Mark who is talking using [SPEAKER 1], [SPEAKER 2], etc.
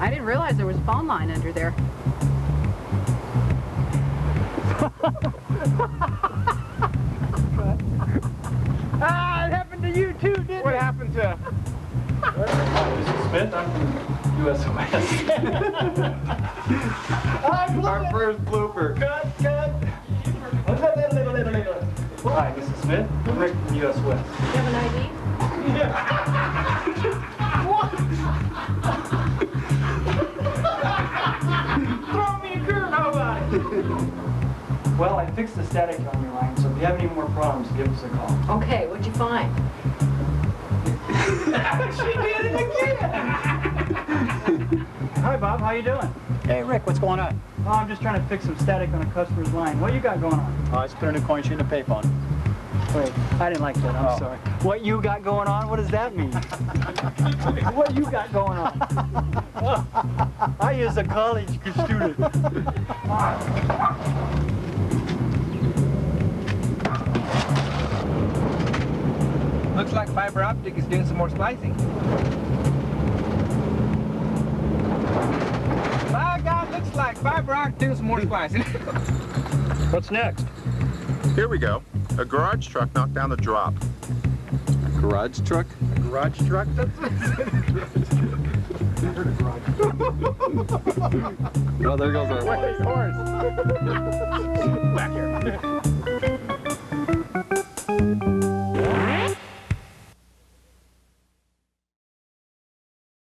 [SPEAKER 1] I didn't realize there was a phone line under there.
[SPEAKER 2] Ah, it happened to you too, didn't it?
[SPEAKER 3] What happened to...
[SPEAKER 4] This is Smith. I'm from US West.
[SPEAKER 3] Our first blooper.
[SPEAKER 4] Cut. Hi, this is Smith. I'm Rick from US West.
[SPEAKER 1] You have an ID?
[SPEAKER 3] Throw me a curve, how about it?
[SPEAKER 4] Well, I fixed the static on your line, so if you have any more problems, give us a call.
[SPEAKER 1] Okay, what'd you find?
[SPEAKER 3] She did it again!
[SPEAKER 4] Hi, Bob. How you doing?
[SPEAKER 5] Hey, Rick, what's going on?
[SPEAKER 4] Oh, I'm just trying to fix some static on a customer's line. What you got going on?
[SPEAKER 5] Oh, I just put a new coin sheet in a payphone.
[SPEAKER 4] Wait, I didn't like that. I'm sorry. What you got going on? What does that mean? What you got going on? I is a college student.
[SPEAKER 3] Looks like fiber optic is doing some more splicing. My God, looks like fiber optic doing some more splicing.
[SPEAKER 5] What's next?
[SPEAKER 6] Here we go. A garage truck knocked down the drop.
[SPEAKER 7] Garage truck?
[SPEAKER 3] A garage truck? That's
[SPEAKER 7] Oh, there goes our
[SPEAKER 3] horse. Back here.